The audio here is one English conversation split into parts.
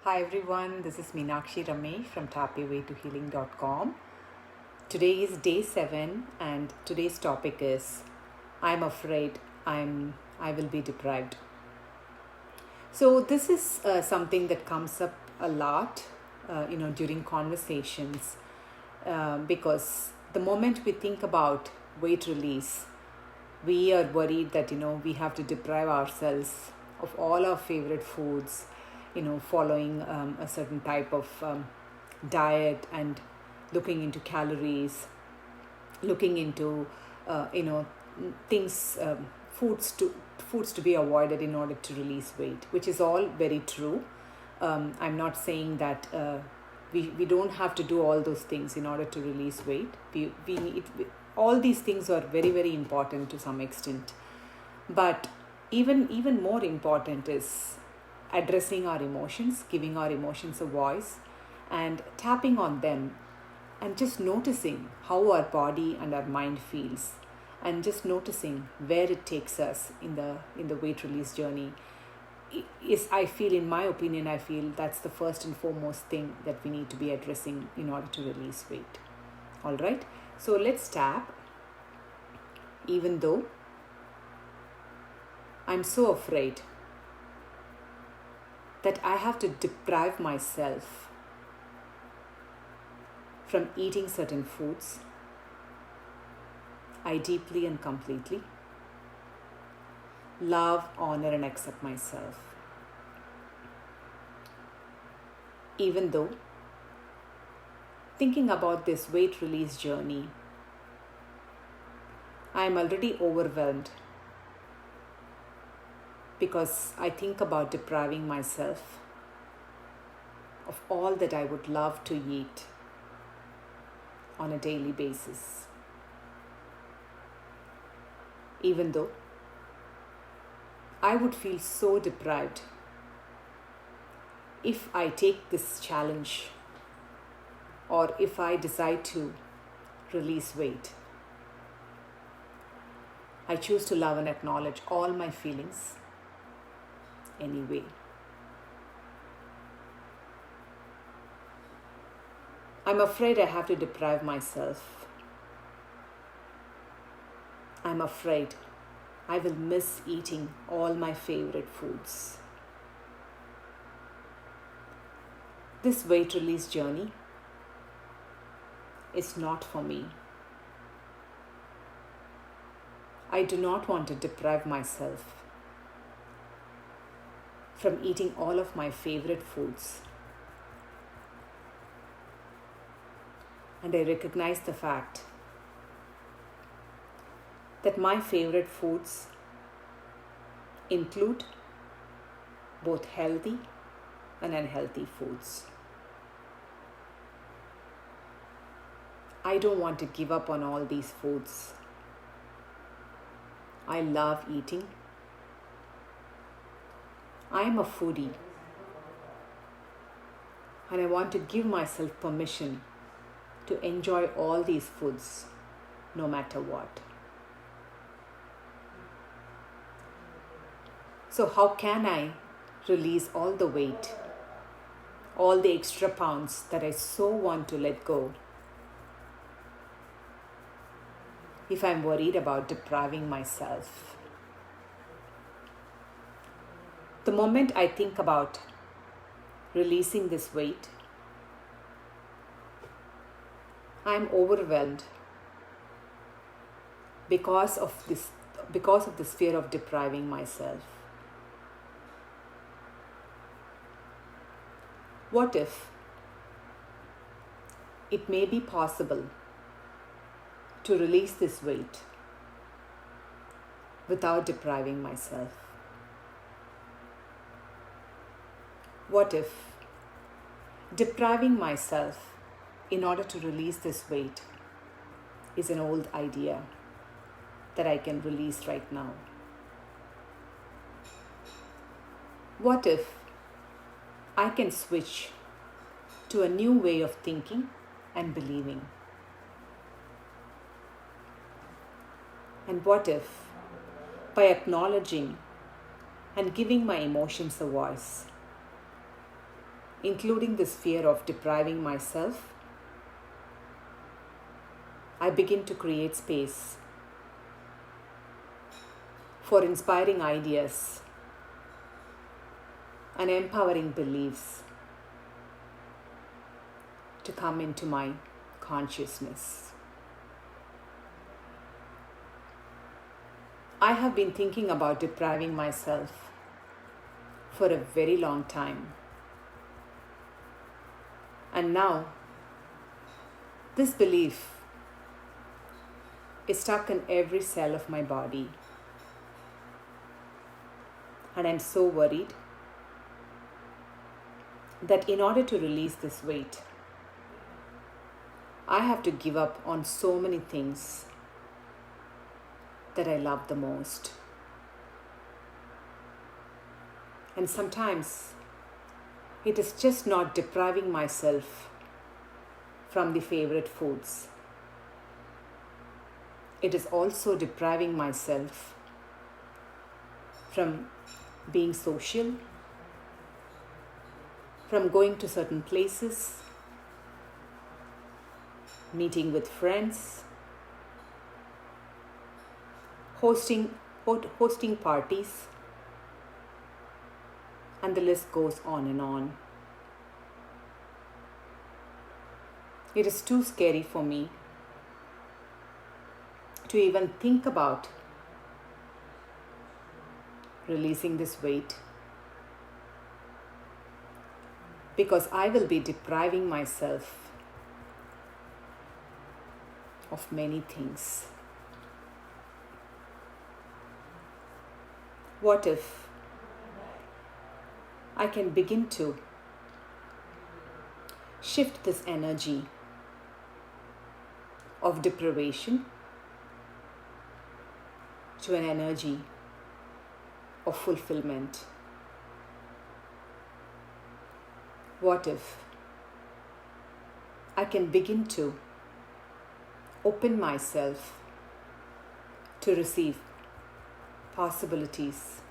Hi everyone, this is Meenakshi Ramesh from tapyawaytohealing.com. Today is day 7 and today's topic is I'm afraid I will be deprived. So this is something that comes up a lot during conversations because the moment we think about weight release, we are worried that we have to deprive ourselves of all our favorite foods, following a certain type of diet and looking into calories, looking into things, foods to be avoided in order to release weight, which is all very true. I'm not saying that we don't have to do all those things in order to release weight. All these things are very, very important to some extent. But even more important is addressing our emotions, giving our emotions a voice, and tapping on them, and just noticing how our body and our mind feels, and just noticing where it takes us in the weight release journey. In my opinion, I feel that's the first and foremost thing that we need to be addressing in order to release weight. All right, so let's tap. Even though I'm so afraid that I have to deprive myself from eating certain foods, I deeply and completely love, honor, and accept myself. Even though thinking about this weight release journey, I am already overwhelmed because I think about depriving myself of all that I would love to eat on a daily basis. Even though I would feel so deprived if I take this challenge or if I decide to release weight. I choose to love and acknowledge all my feelings anyway. I'm afraid I have to deprive myself. I'm afraid I will miss eating all my favorite foods. This weight release journey is not for me. I do not want to deprive myself from eating all of my favorite foods. And I recognize the fact that my favorite foods include both healthy and unhealthy foods. I don't want to give up on all these foods. I love eating. I am a foodie, and I want to give myself permission to enjoy all these foods no matter what. So how can I release all the weight, all the extra pounds that I so want to let go if I'm worried about depriving myself? The moment I think about releasing this weight, I'm overwhelmed because of this fear of depriving myself. What if it may be possible to release this weight without depriving myself? What if depriving myself in order to release this weight is an old idea that I can release right now? What if I can switch to a new way of thinking and believing? And what if, by acknowledging and giving my emotions a voice, including this fear of depriving myself, I begin to create space for inspiring ideas and empowering beliefs to come into my consciousness. I have been thinking about depriving myself for a very long time. And now, this belief is stuck in every cell of my body. And I'm so worried that in order to release this weight, I have to give up on so many things that I love the most. And sometimes it is just not depriving myself from the favorite foods. It is also depriving myself from being social, from going to certain places, meeting with friends, hosting parties, and the list goes on and on. It is too scary for me to even think about releasing this weight, because I will be depriving myself of many things. What if I can begin to shift this energy of deprivation to an energy of fulfillment? What if I can begin to open myself to receive possibilities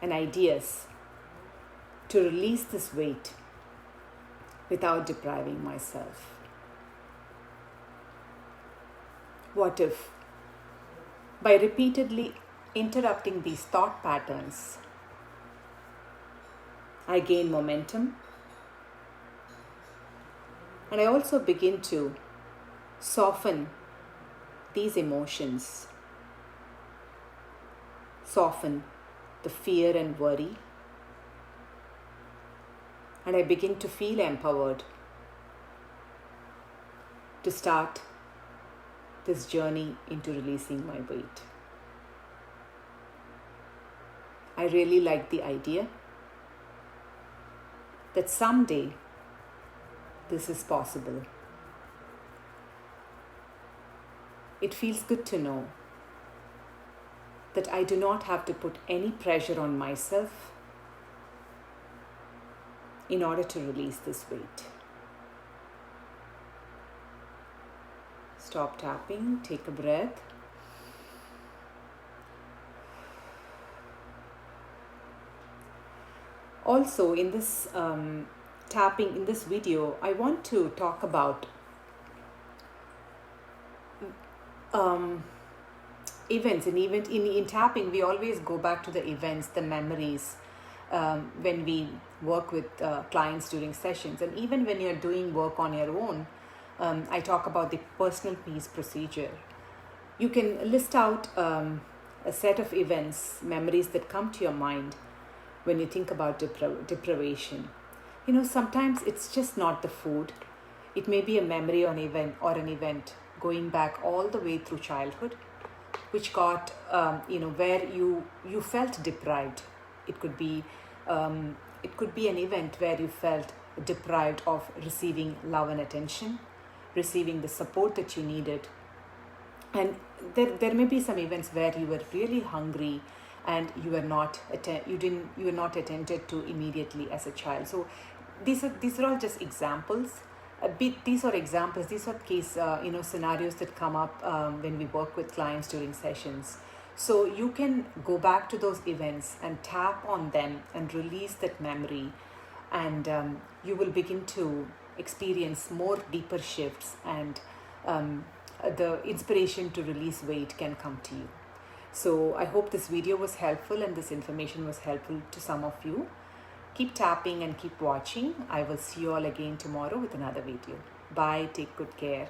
and ideas to release this weight without depriving myself? What if, by repeatedly interrupting these thought patterns, I gain momentum and I also begin to soften these emotions, soften the fear and worry, and I begin to feel empowered to start this journey into releasing my weight? I really like the idea that someday this is possible. It feels good to know that I do not have to put any pressure on myself in order to release this weight. Stop tapping, take a breath. Also, in this tapping, in this video, I want to talk about events. In tapping, we always go back to the events, the memories, when we work with clients during sessions. And even when you're doing work on your own, I talk about the personal peace procedure. You can list out a set of events, memories that come to your mind when you think about deprivation. You know, sometimes it's just not the food. It may be a memory or an event going back all the way through childhood, which got, where you felt deprived. It could be an event where you felt deprived of receiving love and attention, receiving the support that you needed. And there may be some events where you were really hungry and you were not attended to immediately as a child. So these are all just examples. These are case scenarios that come up when we work with clients during sessions. So you can go back to those events and tap on them and release that memory and you will begin to experience more deeper shifts, and the inspiration to release weight can come to you. So I hope this video was helpful and this information was helpful to some of you. Keep tapping and keep watching. I will see you all again tomorrow with another video. Bye. Take good care.